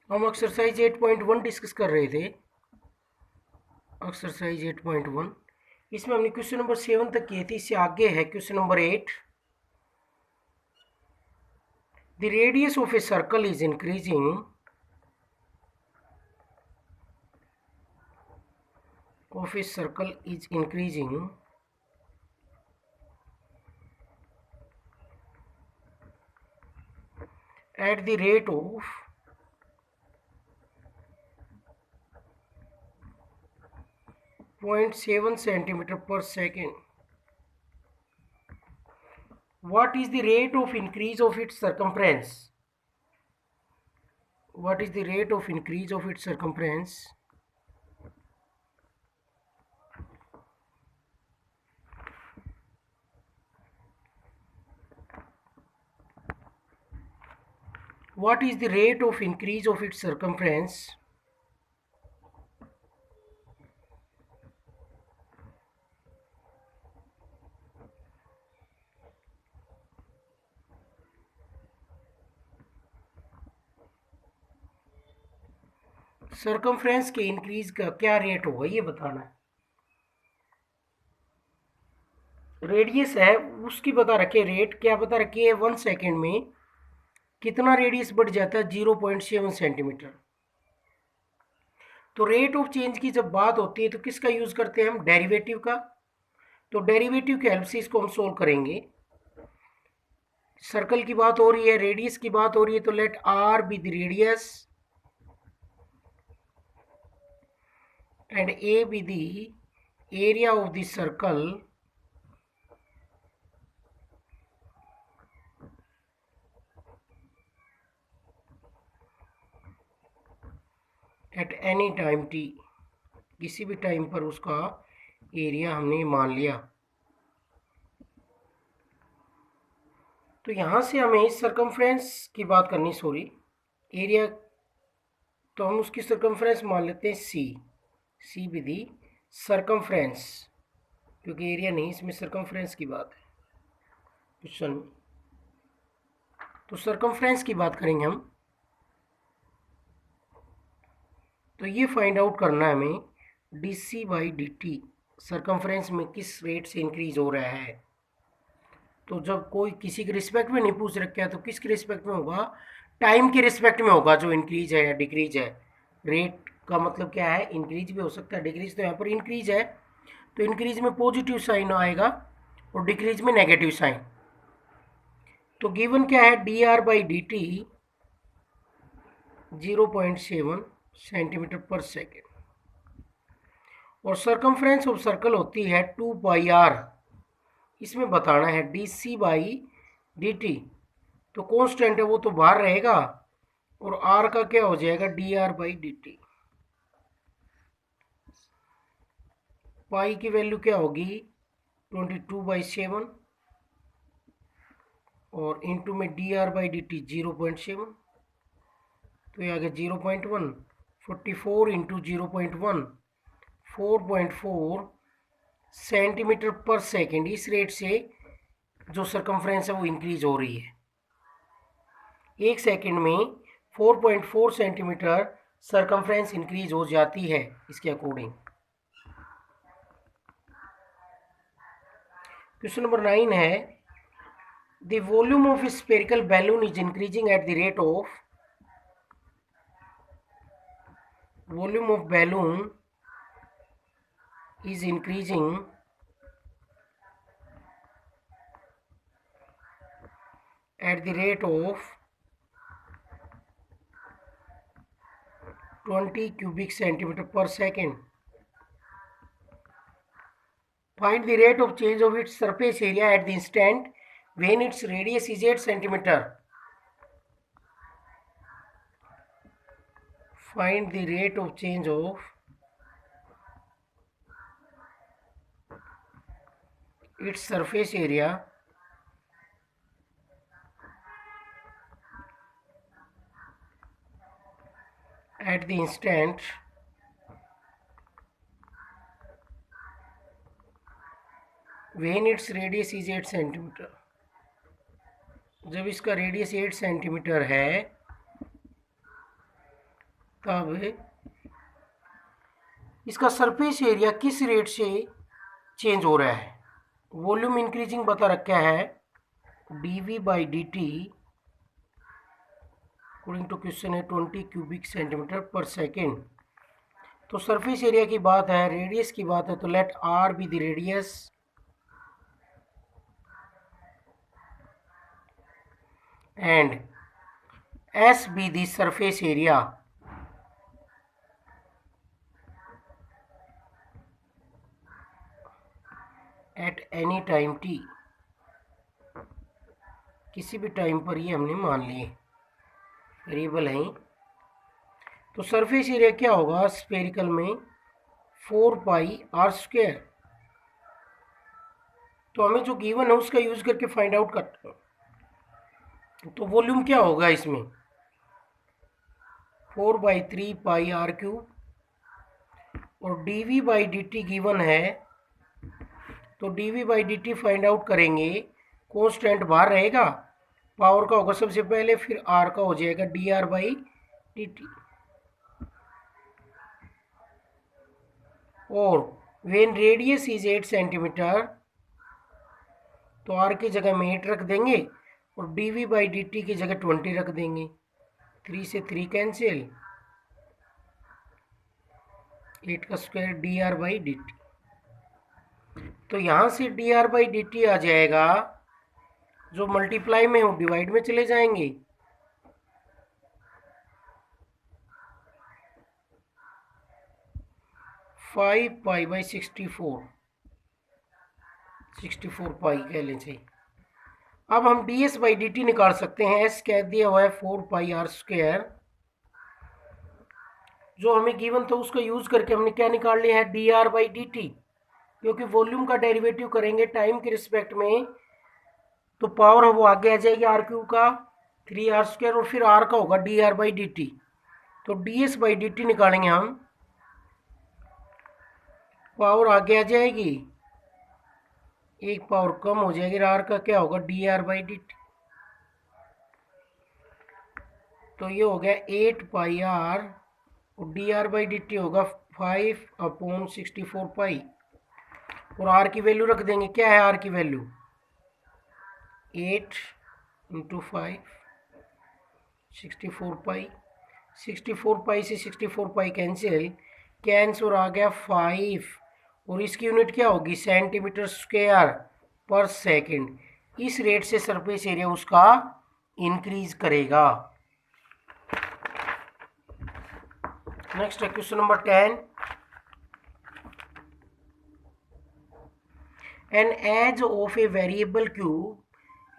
हम exercise 8.1 discuss कर रहे थे। एक्सरसाइज 8.1 इसमें हमने क्वेश्चन नंबर 7 तक किए थे। इससे आगे है question number 8। The radius of a circle is increasing at the rate of 0.7 centimeter per second. What is the rate of increase of its circumference? What is the rate of increase of its circumference? What is the rate of increase of its circumference? Circumference के increase का क्या rate होगा ये बताना है। Radius है उसकी बता रखी है, रेट क्या बता रखी है, 1 सेकेंड में कितना रेडियस बढ़ जाता है, 0.7 सेंटीमीटर। तो रेट ऑफ चेंज की जब बात होती है तो किसका यूज करते हैं हम, डेरिवेटिव का। तो डेरिवेटिव की हेल्प से इसको हम सोल्व करेंगे। सर्कल की बात हो रही है, रेडियस की बात हो रही है, तो let r be the radius and A be the area of the circle at any time t, किसी भी टाइम पर उसका एरिया हमने मान लिया। तो यहां से हमें इस सर्कमफ्रेंस की बात करनी, सॉरी एरिया, तो हम उसकी सर्कमफ्रेंस मान लेते हैं सी भी दी सर्कमफ्रेंस, क्योंकि एरिया नहीं, इसमें सर्कमफ्रेंस की बात है क्वेश्चन में। तो सर्कमफ्रेंस की बात करेंगे हम। तो ये फाइंड आउट करना है हमें, D C by D T circumference में किस रेट से इंक्रीज हो रहा है। तो जब कोई किसी के रिस्पेक्ट में नहीं पूछ रखा है तो किसके रिस्पेक्ट में होगा, टाइम के रिस्पेक्ट में होगा जो इंक्रीज है या डिक्रीज है। रेट का मतलब क्या है, इंक्रीज भी हो सकता है डिक्रीज, तो यहाँ पर इंक्रीज है तो इंक्रीज में पॉजिटिव साइन आएगा और डिक्रीज में नेगेटिव साइन। तो गिवन क्या है, d are by D T 0.7 centimetre per second, और सर्कमफ्रेंस ऑफ सर्कल होती है 2 पाई आर। इसमें बताना है d C by D T, तो कॉन्स्टेंट है वो तो बाहर रहेगा, और आर का क्या हो जाएगा, D R by D T. Pi की वैल्यू क्या होगी, 22/7, और इंटू में D are by D T 0.7, तो ये आ गया 0.1, 44 इंटू 0.1 4.4 सेंटीमीटर पर सेकेंड। इस रेट से जो सर्कमफ्रेंस है वो इंक्रीज हो रही है। एक सेकेंड में 4.4 सेंटीमीटर सर्कमफ्रेंस इंक्रीज हो जाती है इसके अकॉर्डिंग। क्वेश्चन नंबर 9 है, the volume of spherical balloon is increasing at the rate of, volume of balloon is increasing at the rate of 20 cubic centimeter per second. Find the rate of change of its surface area at the instant when its radius is 8 centimeter. Find the rate of change of its surface area at the instant when its radius is 8 centimetre. जब इसका radius 8 centimetre है तब इसका surface area किस rate से change हो रहा है। वॉल्यूम इंक्रीजिंग बता रखा है dv by D t according to question है 20 क्यूबिक सेंटीमीटर पर सेकेंड। तो सरफेस एरिया की बात है, रेडियस की बात है, तो let r be the radius and s be the surface area at any time t. किसी भी टाइम पर ये हमने मान लिए वेरिएबल हैं। तो सरफेस एरिया क्या होगा स्फेरिकल में 4 पाई आर स्क्वायर। तो हमें जो गिवन है उसका यूज करके फाइंड आउट करते हैं। तो वॉल्यूम क्या होगा इसमें 4/3 पाई आर क्यूब, और dv by D T given है, तो dv by D T find out करेंगे। कॉन्स्टेंट बाहर रहेगा, पावर का होगा सबसे पहले, फिर r का हो जाएगा dr बाई डी टी। और वेन रेडियस इज 8 सेंटीमीटर, तो r की जगह में 8 रख देंगे और dv बाई डी टी की जगह 20 रख देंगे। 3 से 3 कैंसिल, 8 का square dr by D T. तो यहाँ से dr बाई डी टी आ जाएगा, जो मल्टीप्लाई में हो डिवाइड में चले जाएंगे। फाइव पाई बाई 64 पाई कह लें चाहिए। अब हम D S by D T निकाल सकते हैं। एस कह दिया हुआ है 4 पाई आर स्क्वायर, जो हमें गिवन था उसका यूज करके हमने क्या निकाल लिया है d are by D T. क्योंकि वॉल्यूम का डेरिवेटिव करेंगे टाइम के रिस्पेक्ट में, तो पावर वो आगे आ जाएगी आर क्यूब का 3 आर स्क्वायर, और फिर आर का होगा D are by D T. तो D S by D T निकालेंगे हम, पावर आगे आ जाएगी, एक पावर कम हो जाएगी, आर का क्या होगा D are by D T. तो ये हो गया 8 पाई आर, और D R by D t होगा 5/64 पाई, और आर की वैल्यू रख देंगे। क्या है आर की वैल्यू 8 इंटू 5 64 पाई। 64 पाई से 64 पाई कैंसिल और आ गया 5, और इसकी यूनिट क्या होगी सेंटीमीटर स्क्वायर पर सेकंड। इस रेट से सरफेस एरिया उसका इंक्रीज करेगा। नेक्स्ट है question number 10। An edge of a variable cube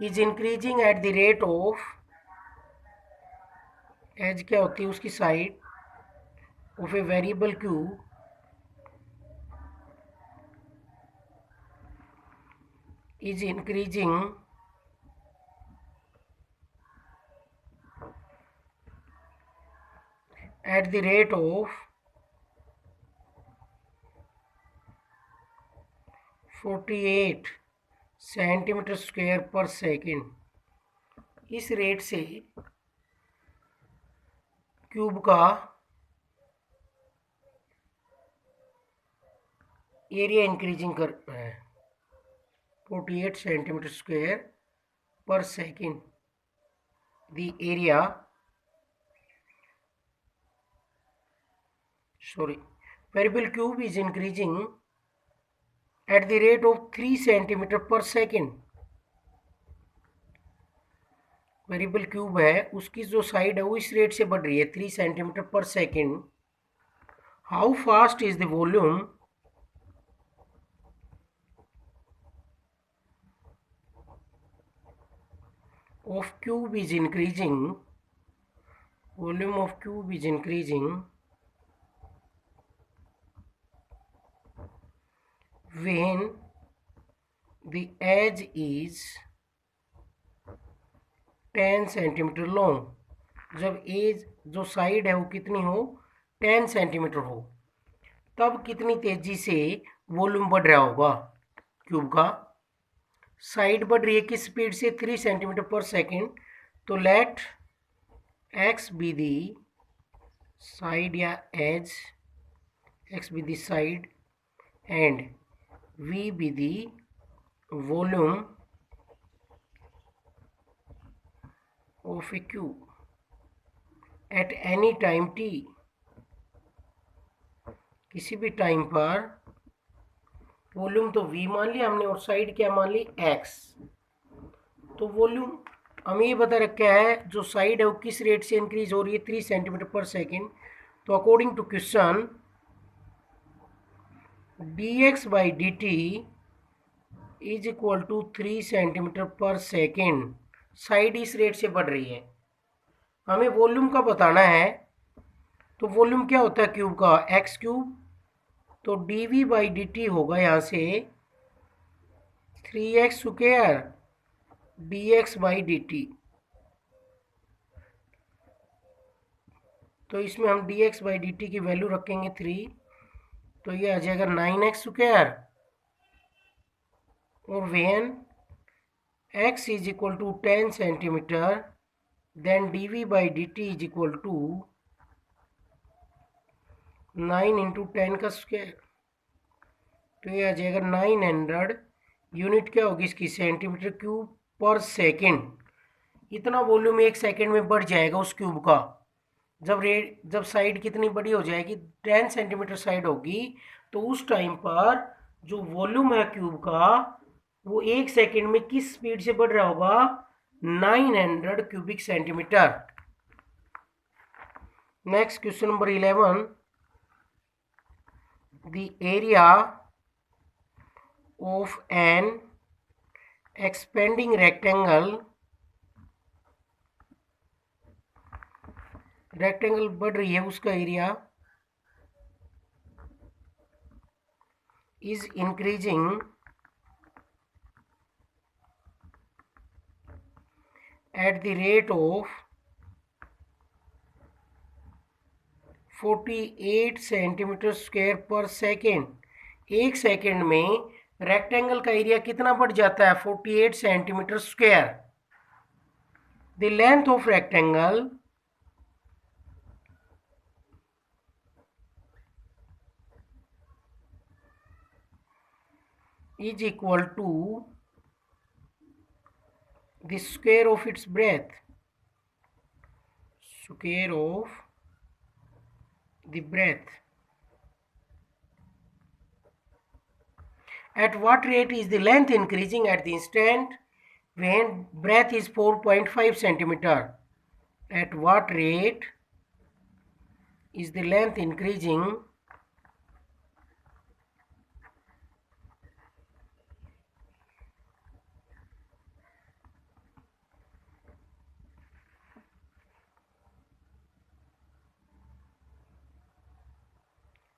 is increasing at the rate of, edge क्या होती है उसकी side, of a variable cube is increasing at the rate of 48 centimetre square per second. इस rate से cube का area increasing कर रहा है 48 centimetre square per second. The area variable cube is increasing at the rate of 3 centimetre per second. Variable cube है, उसकी जो side है वो इस रेट से बढ़ रही है 3 centimetre per second. How fast is the volume of cube is increasing, volume of cube is increasing when the edge is 10 centimetre long. जब एज जो साइड है वो कितनी हो 10 सेंटीमीटर हो, तब कितनी तेजी से वॉल्यूम बढ़ रहा होगा क्यूब का। साइड बढ़ रही है किस स्पीड से 3 सेंटीमीटर पर सेकेंड। तो let x be the side या edge, x be the side and v be the volume of a cube at any time t, किसी भी टाइम पर वॉल्यूम तो v मान लिया हमने और साइड क्या मान ली x। तो वॉल्यूम हमें ये बता रखा है जो साइड है वो किस रेट से इंक्रीज हो रही है 3 सेंटीमीटर पर सेकेंड। तो according to question dx by D t is equal to 3 centimetre per second, side इस रेट से बढ़ रही है, हमें वॉल्यूम का बताना है। तो वॉल्यूम क्या होता है क्यूब का, एक्स क्यूब। तो d v by D t होगा यहाँ से 3x square d x by D T. तो इसमें हम d x by D T की वैल्यू रखेंगे 3, तो ये आ जाएगा 9x स्क्वायर और when x is equal to 10 centimetre, then d v by D t is equal to 9 into 10 का स्क्वायर। तो ये आ जाएगा 900 यूनिट क्या होगी इसकी, सेंटीमीटर क्यूब पर सेकेंड। इतना वॉल्यूम एक सेकेंड में बढ़ जाएगा उस क्यूब का। जब साइड कितनी बड़ी हो जाएगी, 10 सेंटीमीटर साइड होगी, तो उस टाइम पर जो वॉल्यूम है क्यूब का वो एक सेकेंड में किस स्पीड से बढ़ रहा होगा, 900 cubic centimetre. Next question number 11, the area of an expanding rectangle बढ़ रही है, उसका area is increasing at the rate of 48 centimetre square per second. एक सेकेंड में रेक्टेंगल का एरिया कितना बढ़ जाता है, 48 centimetre square. The length of rectangle is equal to the square of its breadth, square of the breadth. At what rate is the length increasing at the instant when breadth is 4.5 centimeter? At what rate is the length increasing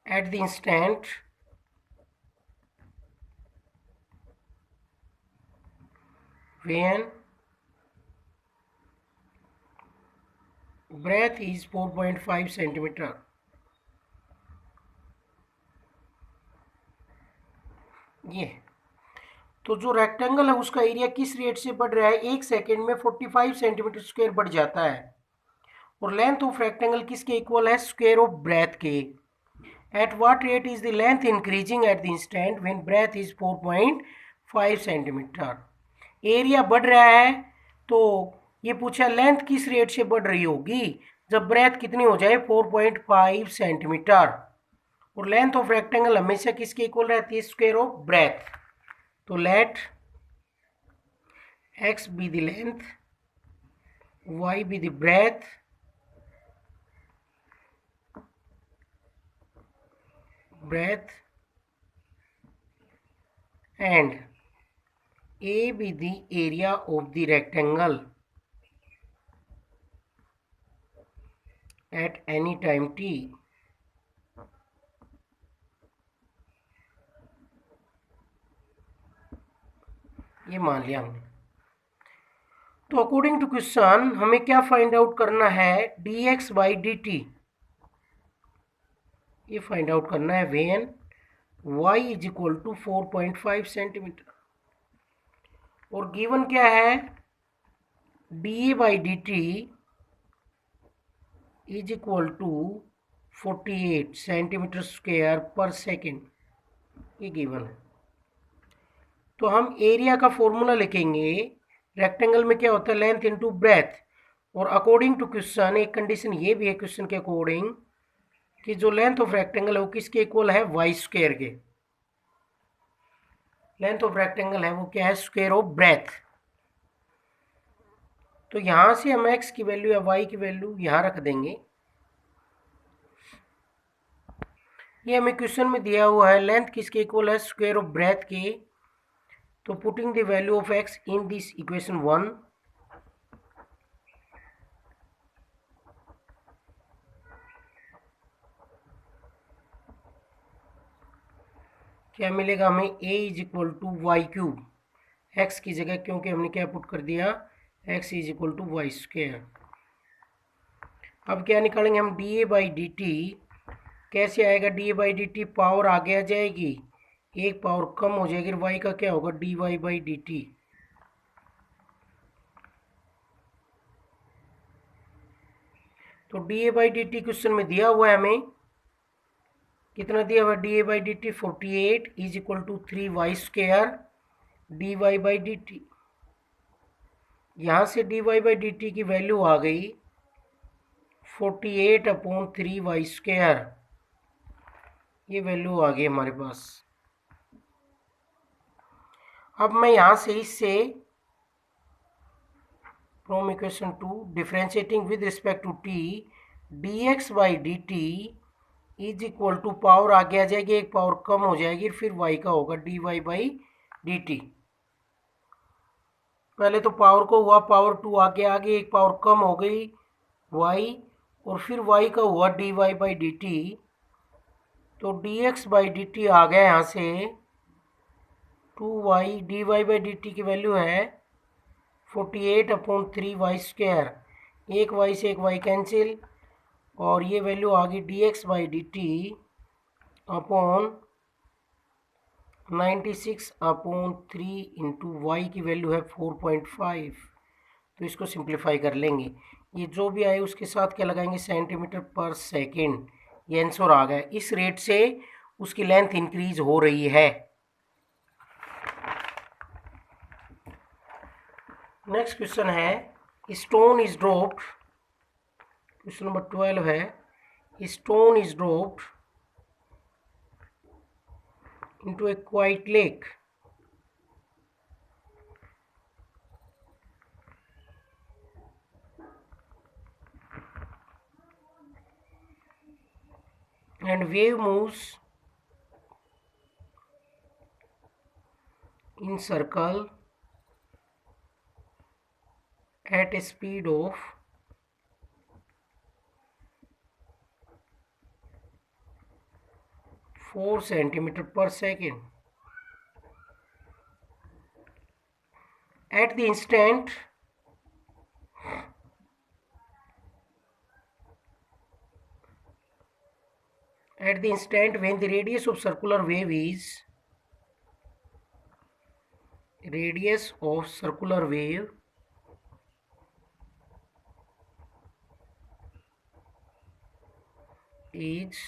at the instant when breadth is 4.5 centimetre. ये तो जो rectangle है उसका area किस rate से बढ़ रहा है, एक सेकेंड में 45 सेंटीमीटर स्क्वायर बढ़ जाता है। और लेंथ ऑफ रेक्टेंगल किसके इक्वल है, स्क्वायर ऑफ ब्रेथ के। At what rate is the length increasing at the instant when breadth is 4.5 centimetre. Area बढ़ रहा है, तो ये पूछा लेंथ किस रेट से बढ़ रही होगी, जब ब्रेथ कितनी हो जाए 4.5 सेंटीमीटर। और लेंथ ऑफ रेक्टेंगल हमेशा किसके इक्वल रहती है, स्क्वायर ऑफ ब्रेथ। तो late x be the length, y be the breadth, and a be the area of the rectangle at any time t। ये मान लिया हमने। तो अकॉर्डिंग टू क्वेश्चन हमें क्या फाइंड आउट करना है, dx बाई डी टी। ये फाइंड आउट करना है when y is equal to 4.5 centimetre. और गिवन क्या है, d by D t is equal to 48 centimetre square per second, ये गिवन है। तो हम एरिया का फॉर्मूला लिखेंगे। रेक्टेंगल में क्या होता है, लेंथ इनटू ब्रेथ, और अकॉर्डिंग टू क्वेश्चन एक कंडीशन ये भी है क्वेश्चन के अकॉर्डिंग कि जो लेंथ ऑफ रेक्टेंगल है वो किसके इक्वल है, वाई स्क्वायर के। लेंथ ऑफ रेक्टेंगल है वो क्या है, स्क्वायर ऑफ ब्रेथ। तो यहां से हम एक्स की वैल्यू या वाई की वैल्यू यहां रख देंगे। ये हमें क्वेश्चन में दिया हुआ है लेंथ किसके इक्वल है, स्क्वायर ऑफ ब्रेथ के। तो putting the value of x in this equation 1, क्या मिलेगा हमें, a is equal to y cube, x की जगह क्योंकि हमने क्या पुट कर दिया, x is equal to y square. अब क्या निकालेंगे हम, d A by D t. कैसे आएगा d A by D t, power आगे आ जाएगी, एक पावर कम हो जाएगी, वाई का क्या होगा, D Y by D T. तो D A by D T question में दिया हुआ है हमें, कितना दिया हुआ है, D A by D T 48 is equal to 3 Y square D Y by D T. यहाँ से D Y by D T की वैल्यू आ गई 48 अपॉन 3 वाई स्क्वायर, ये वैल्यू आ गई हमारे पास। अब मैं यहाँ से इससे from equation 2 differentiating with respect to t, d x by D t is equal to, power आगे आ जाएगी, एक पावर कम हो जाएगी, फिर y का होगा D Y by D t. पहले तो पावर को हुआ पावर 2 आगे एक पावर कम हो गई y, और फिर y का हुआ D Y by D T. तो D x by D T आ गया यहाँ से 2y, D Y by D T की वैल्यू है 48 अपॉन 3 वाई स्क्वायर, एक y से एक y कैंसिल, और ये वैल्यू आ गई d x by D t upon 96 upon 3 into y की वैल्यू है 4.5। तो इसको सिंप्लीफाई कर लेंगे, ये जो भी आए उसके साथ क्या लगाएंगे, सेंटीमीटर पर सेकेंड, ये आंसर आ गया। इस रेट से उसकी लेंथ इंक्रीज हो रही है। नेक्स्ट क्वेश्चन है, stone is dropped, question number 12 है, stone is dropped into a quiet lake, and wave moves in circle at a speed of 4 centimeter per second. At the instant when the radius of circular wave is, radius of circular wave is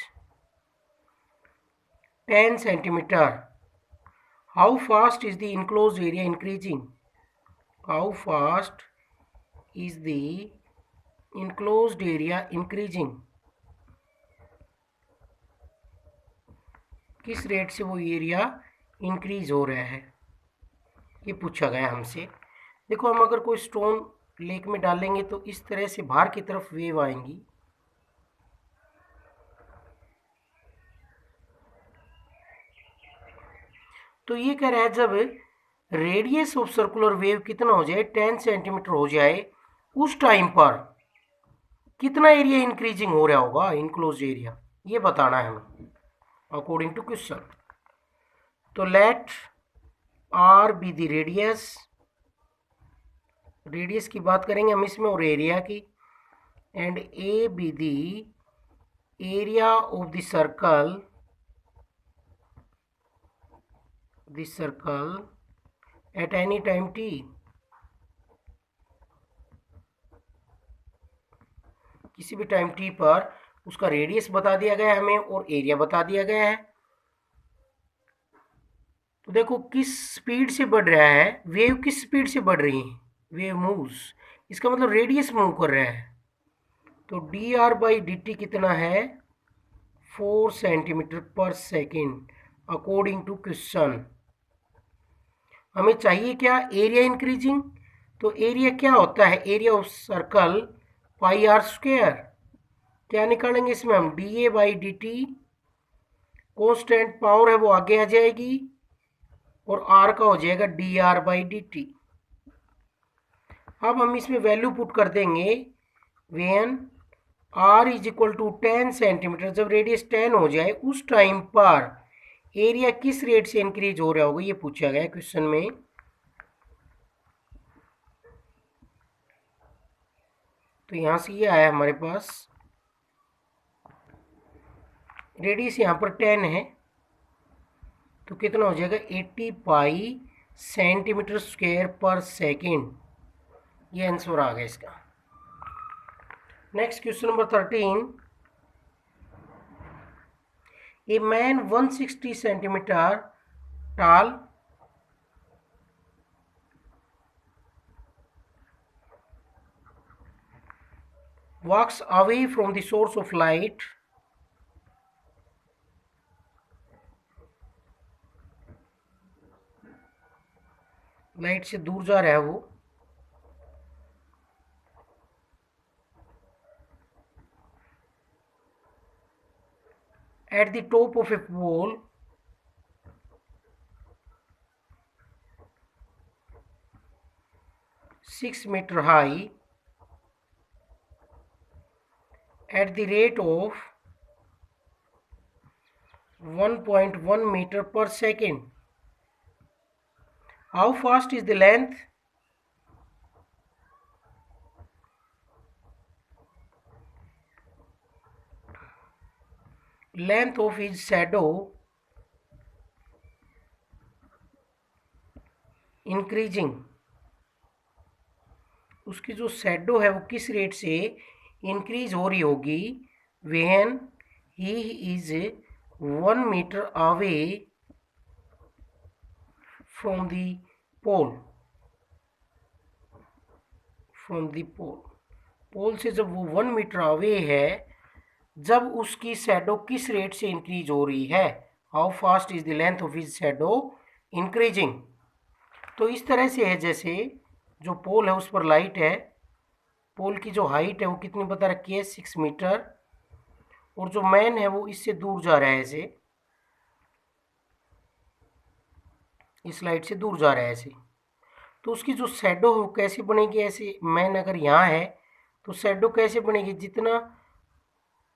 10 centimeter, how fast is the enclosed area increasing? How fast is the enclosed area increasing? किस rate से वो area increase हो रहा है, ये पूछा गया हमसे। देखो, हम अगर कोई स्टोन लेक में डालेंगे तो इस तरह से बाहर की तरफ वेव आएंगी, तो ये कह रहा है जब रेडियस ऑफ सर्कुलर वेव कितना हो जाए, 10 सेंटीमीटर हो जाए, उस टाइम पर कितना एरिया इंक्रीजिंग हो रहा होगा, इनक्लोज एरिया, ये बताना है हमें अकॉर्डिंग टू क्वेश्चन। तो let r be the radius, radius की बात करेंगे हम इसमें और एरिया की, and a be the area of the circle, this circle at any time t, किसी भी टाइम t पर उसका रेडियस बता दिया गया है हमें और एरिया बता दिया गया है। तो देखो किस स्पीड से बढ़ रहा है, वेव किस स्पीड से बढ़ रही है, वेव मूव्स, इसका मतलब रेडियस मूव कर रहा है। तो D R by D T कितना है, 4 centimetre per second according to question. हमें चाहिए क्या, एरिया इंक्रीजिंग। तो एरिया क्या होता है, area of circle pi r square. क्या निकालेंगे इसमें हम, d A by D t, constant power है वो आगे आ जाएगी और आर का हो जाएगा D R by D t. अब हम इसमें वैल्यू पुट कर देंगे, when r is equal to 10 centimetre, जब रेडियस 10 हो जाए उस टाइम पर एरिया किस रेट से इंक्रीज हो रहा होगा, ये पूछा गया क्वेश्चन में। तो यहां से ये आया हमारे पास, रेडियस यहां पर 10 है तो कितना हो जाएगा 80 पाई सेंटीमीटर स्क्वायर पर सेकेंड। ये आंसर आ गया इसका। Next question number 13, a man 160 centimetre tall walks away from the source of light light से दूर जा रहा है वो, at the top of a pole six meter high at the rate of 1.1 meter per second. How fast is the length? Length of his shadow increasing. उसकी जो shadow है वो किस रेट से इंक्रीज हो रही होगी, when he is 1 metre away from the pole. From the pole, pole से जब वो 1 मीटर अवे है, जब उसकी शैडो किस रेट से इंक्रीज हो रही है, how fast is the length of his shadow increasing. तो इस तरह से है, जैसे जो पोल है उस पर लाइट है, पोल की जो हाइट है वो कितनी बता रखी है 6 मीटर, और जो मैन है वो इससे दूर जा रहा है, ऐसे इस लाइट से दूर जा रहा है ऐसे। तो उसकी जो शैडो है वो कैसे बनेगी, ऐसे मैन अगर यहाँ है तो शैडो कैसे बनेगी, जितना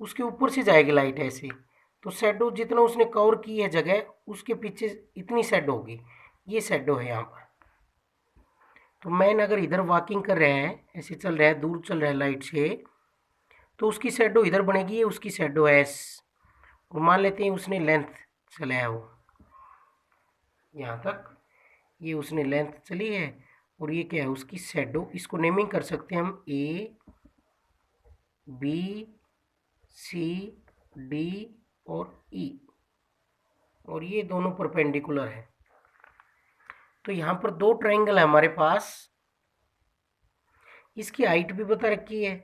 उसके ऊपर से जाएगी लाइट ऐसे, तो शैडो जितना उसने कवर की है जगह उसके पीछे इतनी शैडो होगी, ये शैडो है यहाँ पर। तो मैन अगर इधर वॉकिंग कर रहा है, ऐसे चल रहा है, दूर चल रहा है लाइट से, तो उसकी शैडो इधर बनेगी, ये उसकी शैडो है एस, और मान लेते हैं उसने लेंथ चलाया वो यहाँ तक, ये उसने लेंथ चली है, और ये क्या है उसकी शैडो। इसको नेमिंग कर सकते हैं हम ए बी सी डी और ई, और ये दोनों परपेंडिकुलर है। तो यहाँ पर दो ट्रायंगल है हमारे पास, इसकी हाइट भी बता रखी है,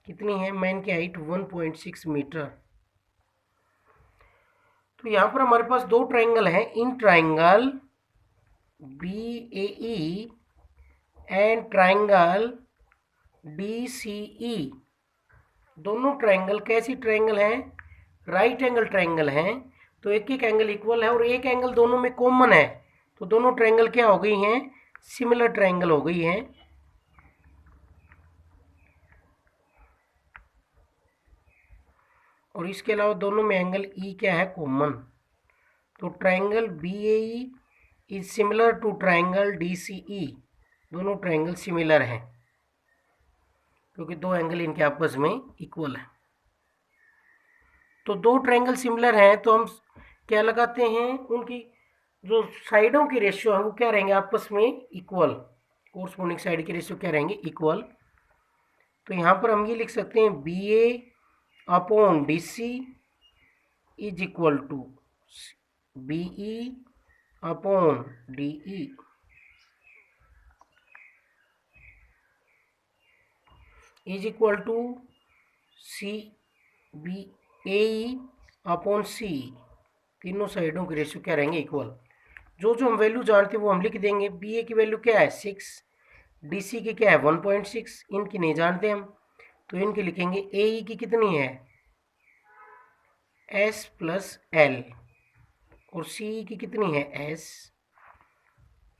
कितनी है, मैन की हाइट 1.6 मीटर। तो यहाँ पर हमारे पास दो ट्रायंगल हैं, in triangle B A E and triangle D C E. दोनों ट्रायंगल कैसी ट्रायंगल हैं, राइट एंगल ट्रायंगल हैं, तो एक एक एंगल इक्वल है और एक एंगल दोनों में कॉमन है, तो दोनों ट्रायंगल क्या हो गई हैं, सिमिलर ट्रायंगल हो गई हैं। और इसके अलावा दोनों में एंगल ई क्या है, कॉमन। तो triangle B A E is similar to triangle D C E, दोनों ट्रायंगल सिमिलर हैं क्योंकि दो एंगल इनके आपस में इक्वल है। तो दो ट्रायंगल सिमिलर हैं तो हम क्या लगाते हैं, उनकी जो साइडों की रेशियो है वो क्या रहेंगे, आपस में इक्वल, कोर्सपोंडिंग साइड के रेशियो क्या रहेंगे, इक्वल। तो यहाँ पर हम ये लिख सकते हैं B A upon D C is equal to B E upon D E is equal to C B A upon C. तीनों साइडों के रेशियो क्या रहेंगे? इक्वल। जो जो हम वैल्यू जानते हैं वो हम लिख देंगे। बी ए की वैल्यू क्या है? 6। डी सी की क्या है? 1.6। इनकी नहीं जानते हम, तो इनकी लिखेंगे ए ई की कितनी है? S plus L. और सी ई की कितनी है? एस।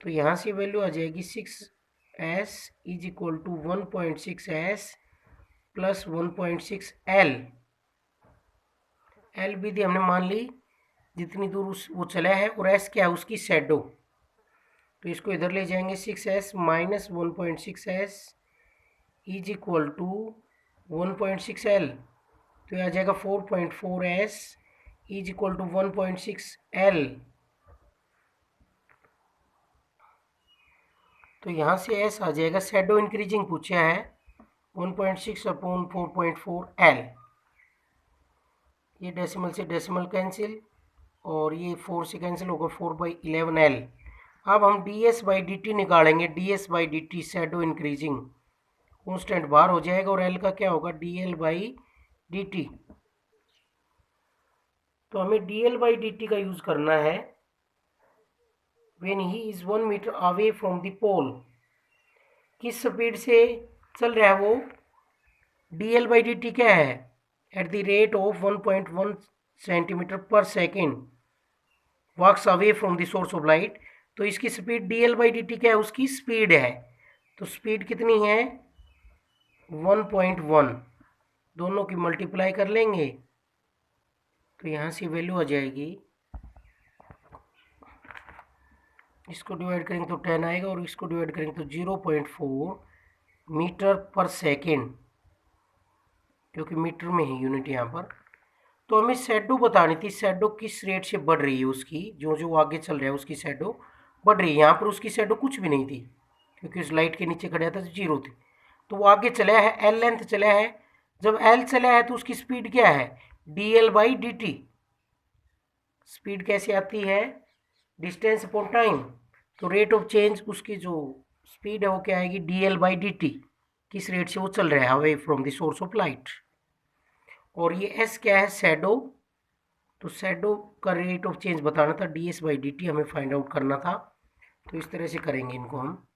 तो यहाँ से वैल्यू आ जाएगी 6s is equal to 1.6s plus 1.6 L. L भी दी हमने मान ली जितनी दूर वो चला है, और एस क्या है? उसकी शैडो। तो इसको इधर ले जाएंगे। 6s minus 1.6s is equal to 1.6 L. तो यह आ जाएगा 4.4s is equal to 1.6 L. तो यहाँ से एस आ जाएगा, शैडो इंक्रीजिंग पूछा है, 1.6 अपॉन 4.4 एल। ये डेसिमल से डेसिमल कैंसिल, और ये 4 से कैंसिल होगा, 4/11 एल। अब हम D S by D T निकालेंगे। D S by D T shadow increasing constant बाहर हो जाएगा, और एल का क्या होगा? D L by D T. तो हमें D L by D T का यूज करना है when he is 1 metre away from the pole. किस स्पीड से चल रहा है वो? D L by D T क्या है? At the rate of 1.1 centimetre per second walks away from the source of light. तो इसकी speed d L by D T क्या है? उसकी स्पीड है। तो स्पीड कितनी है? 1.1। दोनों की मल्टीप्लाई कर लेंगे, तो यहाँ से वैल्यू आ जाएगी, इसको डिवाइड करेंगे तो 10 आएगा, और इसको डिवाइड करेंगे तो 0.4 मीटर पर सेकेंड, क्योंकि मीटर में है यूनिट यहाँ पर। तो हमें शैडो बतानी थी, शैडो किस रेट से बढ़ रही है उसकी, जो जो आगे चल रहा है उसकी शैडो बढ़ रही है। यहाँ पर उसकी शैडो कुछ भी नहीं थी, क्योंकि उस लाइट के नीचे खड़ा था तो 0 थी। तो वो आगे चला है, एल लेंथ चला है। जब एल चला है तो उसकी स्पीड क्या है? D L by D T. Speed कैसे आती है? Distance upon time. तो रेट ऑफ चेंज, उसकी जो स्पीड है वो क्या आएगी? D L by D T. किस रेट से वो चल रहा है? Away from the source of light. और ये एस क्या है? शैडो। तो शैडो का रेट ऑफ चेंज बताना था, D S by D T हमें फाइंड आउट करना था। तो इस तरह से करेंगे इनको हम।